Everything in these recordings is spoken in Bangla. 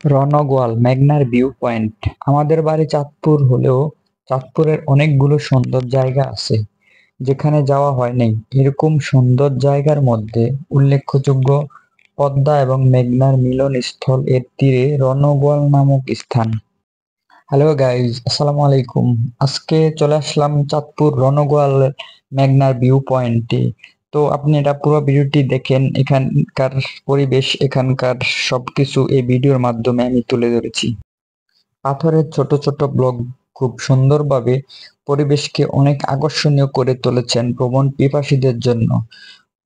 রণগোয়াল মেঘনার ভিউ পয়েন্ট। আমাদের বাড়ি চাঁদপুর হলেও চাঁদপুরের অনেকগুলো সুন্দর জায়গা আছে যেখানে যাওয়া হয় নাই। এরকম সুন্দর জায়গার মধ্যে উল্লেখযোগ্য পদ্মা এবং মেঘনার মিলনস্থল এর তীরে রণগোয়াল নামক স্থান। হ্যালো গাইজ, আসসালামু আলাইকুম। আজকে চলে আসলাম চাঁদপুর রণগোয়াল মেঘনার ভিউ পয়েন্টে। তো আপনি এটা পুরো ভিডিওটি দেখেন। এখানকার পরিবেশ, এখানকার সবকিছু এই ভিডিওর মাধ্যমে আমি তুলে ধরেছি। পাথরের ছোট ছোট ব্লক খুব সুন্দরভাবে পরিবেশকে অনেক আকর্ষণীয় করে তুলেছেন ভ্রমণ পিপাসীদের জন্য।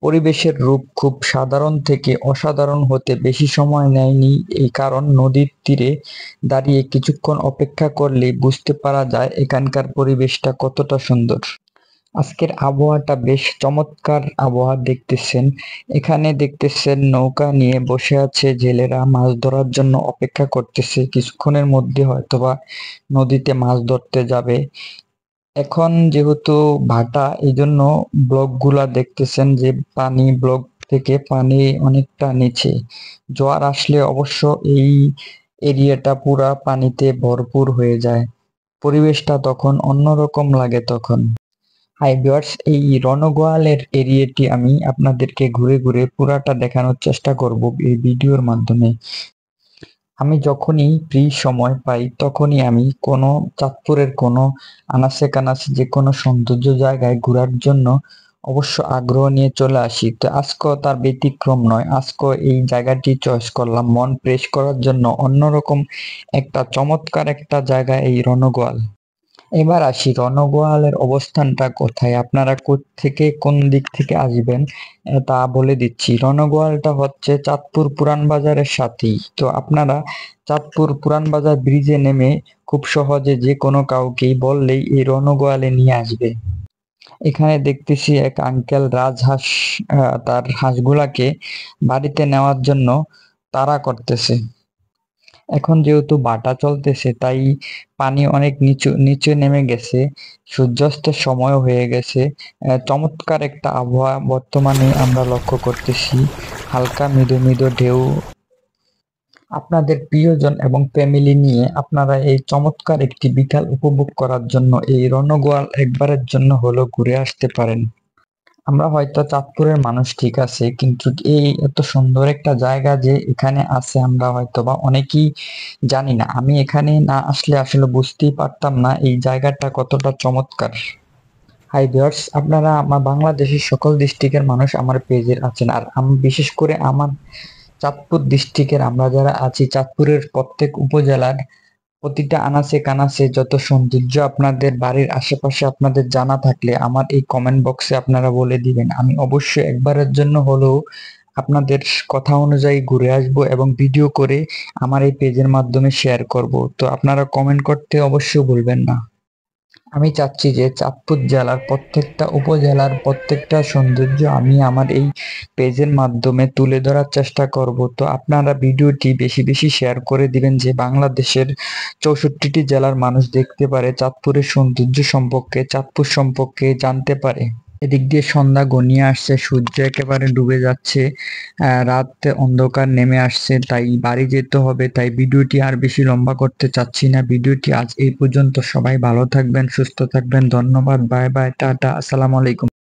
পরিবেশের রূপ খুব সাধারণ থেকে অসাধারণ হতে বেশি সময় নেয়নি, এই কারণ নদীর তীরে দাঁড়িয়ে কিছুক্ষণ অপেক্ষা করলেই বুঝতে পারা যায় এখানকার পরিবেশটা কতটা সুন্দর। আজকের আবহাওয়াটা বেশ চমৎকার আবহাওয়া দেখতেছেন। এখানে দেখতেছেন নৌকা নিয়ে বসে আছে জেলেরা, মাছ ধরার জন্য অপেক্ষা করতেছে, কিছুক্ষণের মধ্যে হয়তোবা নদীতে মাছ ধরতে যাবে। এখন যেহেতু ভাটা, এই জন্য ব্লক গুলা দেখতেছেন যে পানি ব্লক থেকে পানি অনেকটা নিচে। জোয়ার আসলে অবশ্য এই এরিয়াটা পুরা পানিতে ভরপুর হয়ে যায়। পরিবেশটা তখন অন্যরকম লাগে তখন। হাই ভিউয়ার্স, এই রণগোয়ালের এরিয়াটি আমি আপনাদেরকে ঘুরে ঘুরে পুরাটা দেখানোর চেষ্টা করব এই ভিডিওর মাধ্যমে। আমি যখনই ফ্রি সময় পাই তখনই আমি কোনো চাঁদপুরের কোনো আনাচে কানাচে যে কোনো সৌন্দর্য জায়গায় ঘোরার জন্য অবশ্য আগ্রহ নিয়ে চলে আসি। তো আজকেও তার ব্যতিক্রম নয়। আজকেও এই জায়গাটি চয়েস করলাম মন ফ্রেশ করার জন্য। অন্যরকম একটা চমৎকার একটা জায়গা এই রণগোয়াল। এবার আসি রণগোয়ালের অবস্থানটা কোথায়, আপনারা থেকে কোন দিক থেকে আসবেন তা বলে দিচ্ছি। রণগোয়ালটা হচ্ছে চাঁদপুর পুরান বাজারের সাথেই। তো আপনারা চাঁদপুর পুরান বাজার ব্রিজে নেমে খুব সহজে যে কোনো কাউকেই বললেই এই রণগোয়ালে নিয়ে আসবে। এখানে দেখতেছি এক আঙ্কেল রাজহাঁস তার হাঁসগুলাকে বাড়িতে নেওয়ার জন্য তাড়া করতেছে। এখন যেহেতু ভাটা চলতেছে তাই পানি অনেক নিচে নেমে গেছে, সূর্যাস্তের সময় হয়ে গেছে। চমৎকার একটা আবহাওয়া বর্তমানে আমরা লক্ষ্য করতেছি। হালকা মৃদু মৃদু ঢেউ। আপনাদের প্রিয়জন এবং ফ্যামিলি নিয়ে আপনারা এই চমৎকার একটি বিকাল উপভোগ করার জন্য এই রণগোয়াল একবারের জন্য হলেও ঘুরে আসতে পারেন। আমরা হয়তো চাঁদপুরের মানুষ ঠিক আছে, কিন্তু এই এত সুন্দর একটা জায়গা যে এখানে আছে আমরা হয়তো বা অনেকেই জানি না। আমি এখানে না আসলে আসলে বুঝতেই পারতাম না এই জায়গাটা কতটা চমৎকার। হাই ভিউয়ার্স, আপনারা আমার বাংলাদেশের সকল ডিস্ট্রিক্টের মানুষ আমার পেজের আছেন, আর আমি বিশেষ করে আমার চাঁদপুর ডিস্ট্রিক্টের আমরা যারা আছি, চাঁদপুরের প্রত্যেক উপজেলার প্রতিটা আনাচে কানাচে যত সৌন্দর্য আপনাদের বাড়ির আশেপাশে আপনাদের জানা থাকলে আমার এই কমেন্ট বক্সে আপনারা বলে দিবেন। আমি অবশ্যই একবারের জন্য হলেও আপনাদের কথা অনুযায়ী ঘুরে আসবো এবং ভিডিও করে আমার এই পেজের মাধ্যমে শেয়ার করব। তো আপনারা কমেন্ট করতে অবশ্যই ভুলবেন না। আমি চাচ্ছি যে চাঁদপুর জেলার প্রত্যেকটা উপজেলার প্রত্যেকটা সৌন্দর্য আমি আমার এই পেজের মাধ্যমে তুলে ধরার চেষ্টা করব। তো আপনারা ভিডিওটি বেশি বেশি শেয়ার করে দিবেন যে বাংলাদেশের 64টি জেলার মানুষ দেখতে পারে, চাঁদপুরের সৌন্দর্য সম্পর্কে, চাঁদপুর সম্পর্কে জানতে পারে। এদিক দিয়ে সন্ধ্যা ঘনিয়ে আসছে, সূর্য একেবারে ডুবে যাচ্ছে, রাত অন্ধকার নেমে আসছে, তাই বাড়ি যেতে হবে। তাই ভিডিওটি আর বেশি লম্বা করতে চাচ্ছি না। ভিডিওটি আজ এই পর্যন্ত। সবাই ভালো থাকবেন, সুস্থ থাকবেন। ধন্যবাদ। বাই বাই, টাটা, আসসালামু আলাইকুম।